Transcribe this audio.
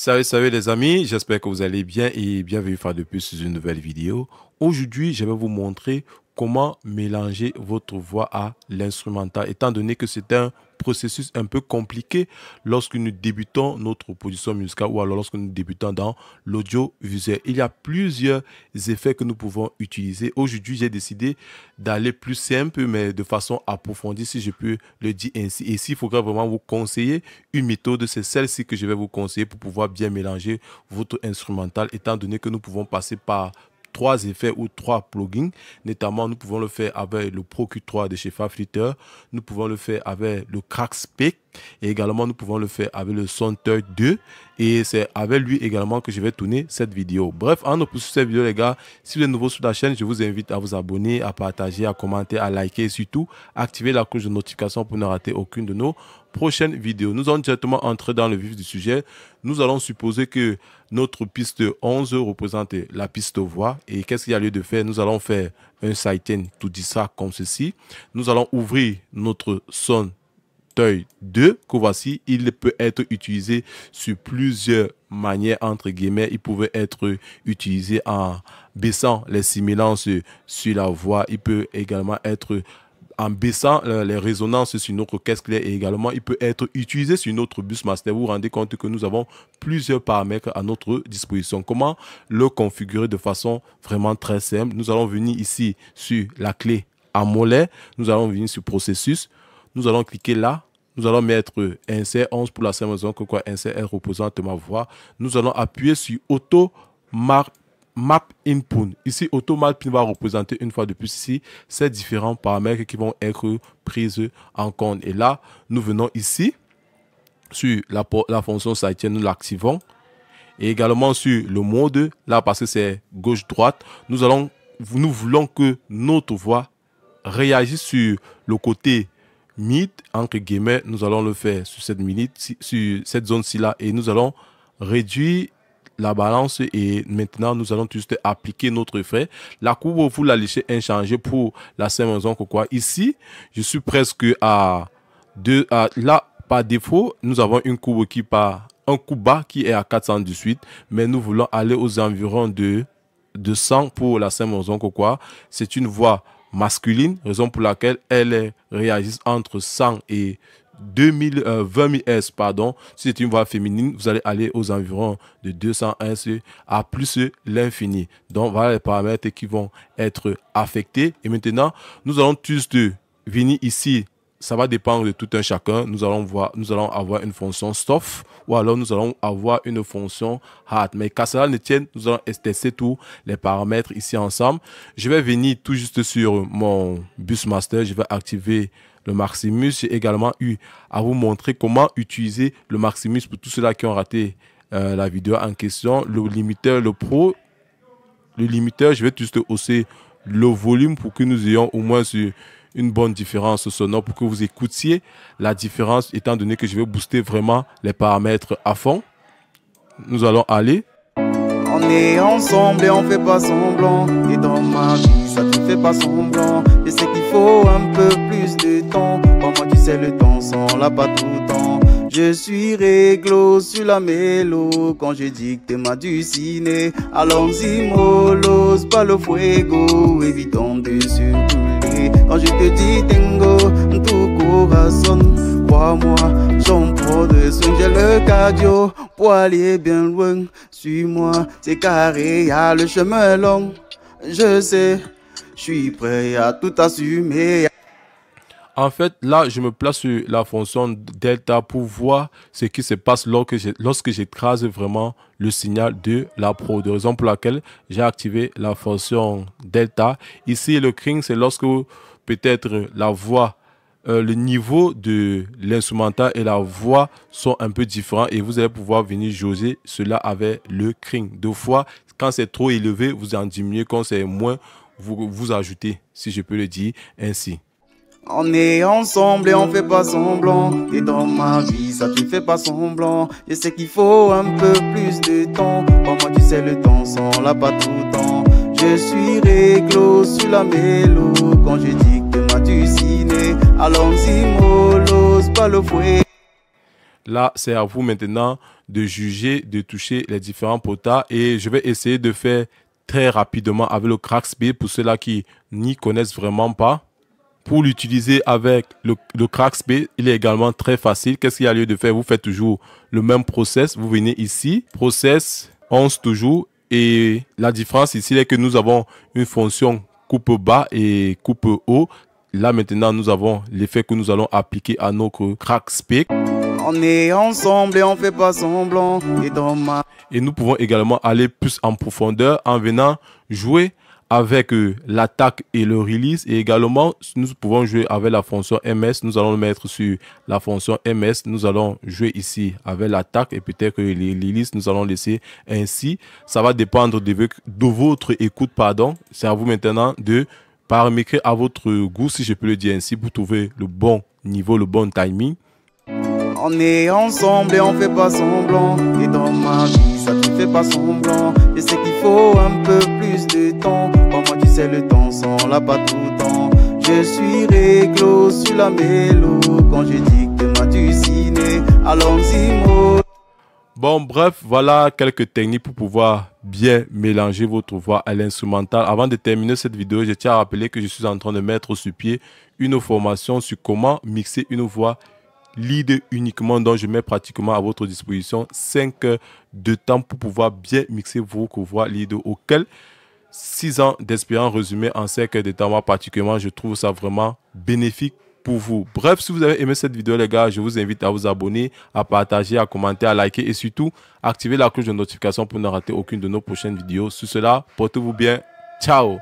Salut les amis, j'espère que vous allez bien et bienvenue une fois de plus sur une nouvelle vidéo. Aujourd'hui, je vais vous montrer comment mélanger votre voix à l'instrumental, étant donné que c'est un processus un peu compliqué lorsque nous débutons notre production musicale ou alors lorsque nous débutons dans l'audiovisuel. Il y a plusieurs effets que nous pouvons utiliser. Aujourd'hui, j'ai décidé d'aller plus simple, mais de façon approfondie, si je peux le dire ainsi. Et s'il faudrait vraiment vous conseiller une méthode, c'est celle-ci que je vais vous conseiller pour pouvoir bien mélanger votre instrumental, étant donné que nous pouvons passer par trois effets ou trois plugins. Notamment, nous pouvons le faire avec le Pro Q3 de chez Faflitter. Nous pouvons le faire avec le Crackspeak. Et également, nous pouvons le faire avec le Soundtouch 2. Et c'est avec lui également que je vais tourner cette vidéo. Bref, en plus sur cette vidéo, les gars, si vous êtes nouveau sur la chaîne, je vous invite à vous abonner, à partager, à commenter, à liker et surtout, activer la cloche de notification pour ne rater aucune de nos prochaines vidéos. Nous allons directement entrer dans le vif du sujet. Nous allons supposer que notre piste 11 représente la piste voix. Et qu'est-ce qu'il y a lieu de faire? Nous allons faire un sidechain tout dit ça comme ceci. Nous allons ouvrir notre Soundtouch 2 que voici. Il peut être utilisé sur plusieurs manières, entre guillemets. Il pouvait être utilisé en baissant les simulances sur la voix. Il peut également être en baissant les résonances sur notre caisse claire et également il peut être utilisé sur notre bus master. Vous vous rendez compte que nous avons plusieurs paramètres à notre disposition. Comment le configurer de façon vraiment très simple? Nous allons venir ici sur la clé à mollet. Nous allons venir sur processus. Nous allons cliquer là. Nous allons mettre insert 11 pour la simple raison que quoi insert elle représente ma voix. Nous allons appuyer sur auto map input. Ici, auto map input va représenter une fois de plus ici ces différents paramètres qui vont être pris en compte. Et là, nous venons ici sur la fonction sidechain, nous l'activons. Et également sur le mode, là parce que c'est gauche-droite, nous voulons que notre voix réagisse sur le côté mid, entre guillemets. Nous allons le faire sur cette minute, sur cette zone-ci là, et nous allons réduire la balance et maintenant nous allons juste appliquer notre effet. La courbe, vous la laissez inchangée pour la simple raison que quoi ici je suis presque à 2 là par défaut nous avons une courbe qui part un coup bas qui est à 418, mais nous voulons aller aux environs de 100 pour la simple raison que quoi c'est une voix masculine, raison pour laquelle elle réagit entre 100 et 20 000 S, pardon. Si c'est une voix féminine, vous allez aller aux environs de 200 S à plus l'infini. Donc, voilà les paramètres qui vont être affectés. Et maintenant, nous allons juste venir ici. Ça va dépendre de tout un chacun. Nous allons avoir une fonction stuff ou alors nous allons avoir une fonction hard. Mais qu'à cela ne tienne, nous allons tester tous les paramètres ici ensemble. Je vais venir tout juste sur mon bus master. Je vais activer le Maximus. J'ai également eu à vous montrer comment utiliser le Maximus pour tous ceux-là qui ont raté la vidéo en question. Le limiteur, le Pro, le limiteur, je vais juste hausser le volume pour que nous ayons au moins une bonne différence sonore pour que vous écoutiez la différence étant donné que je vais booster vraiment les paramètres à fond. Nous allons aller. On est ensemble et on fait pas semblant. Et dans ma vie, ça te fait pas semblant. Je sais qu'il faut un peu plus de temps. Pour moi, tu sais, le temps sans la pas tout le temps. Je suis réglo sur la mélo. Quand je dis que t'es ma du ciné, allons-y, molos, pas le fuego. Évitons de se brûler. Quand je te dis tengo, tout corazon. Crois-moi, j'en prends de soin, j'ai le cardio pour aller bien loin. Suis-moi, c'est carré, y'a le chemin long. Je sais, je suis prêt à tout assumer. En fait, là, je me place sur la fonction delta pour voir ce qui se passe lorsque j'écrase vraiment le signal de la Pro. De raison pour laquelle j'ai activé la fonction delta. Ici, le cring, c'est lorsque peut-être la voix, le niveau de l'instrumental et la voix sont un peu différents et vous allez pouvoir venir jauger cela avec le cring. Deux fois, quand c'est trop élevé, vous en diminuez. Quand c'est moins, vous ajoutez, si je peux le dire ainsi. On est ensemble et on fait pas semblant. Et dans ma vie, ça te fait pas semblant. Je sais qu'il faut un peu plus de temps. Pour moi, tu sais, le temps sans la pas tout le temps. Je suis réglo sur la mélo. Quand je dis que t'es ma du ciné, allons-y, molos, pas le fouet. Là, c'est à vous maintenant de juger, de toucher les différents potas. Et je vais essayer de faire très rapidement avec le crack speed pour ceux-là qui n'y connaissent vraiment pas. Pour l'utiliser avec le crack speed, il est également très facile. Qu'est-ce qu'il y a lieu de faire? Vous faites toujours le même process. Vous venez ici, process 11 toujours. Et la différence ici est que nous avons une fonction coupe bas et coupe haut. Là maintenant, nous avons l'effet que nous allons appliquer à notre crack speed. On est ensemble et on fait pas semblant. Et nous pouvons également aller plus en profondeur en venant jouer avec l'attaque et le release. Et également, nous pouvons jouer avec la fonction MS. Nous allons le mettre sur la fonction MS. Nous allons jouer ici avec l'attaque et peut-être que les release, nous allons laisser ainsi. Ça va dépendre de votre écoute, pardon. C'est à vous maintenant de paramétrer à votre goût, si je peux le dire ainsi, pour trouver le bon niveau, le bon timing. On est ensemble et on fait pas semblant. Et dans ma vie, ça ne fait pas semblant. Je sais qu'il faut un peu plus de temps. Pour moi, tu sais, le temps s'en l'a pas tout le temps. Je suis réglo sur la mélo. Quand je dis que moi tu ciné, allons-y, Bon, bref, voilà quelques techniques pour pouvoir bien mélanger votre voix à l'instrumental. Avant de terminer cette vidéo, je tiens à rappeler que je suis en train de mettre sur pied une formation sur comment mixer une voix lead uniquement, dont je mets pratiquement à votre disposition 5 heures de temps pour pouvoir bien mixer vos voix lead, auquel 6 ans d'expérience résumée en 5 heures de temps. Moi particulièrement, je trouve ça vraiment bénéfique pour vous. Bref, si vous avez aimé cette vidéo les gars, je vous invite à vous abonner, à partager, à commenter, à liker et surtout activer la cloche de notification pour ne rater aucune de nos prochaines vidéos. Sur cela, portez-vous bien. Ciao.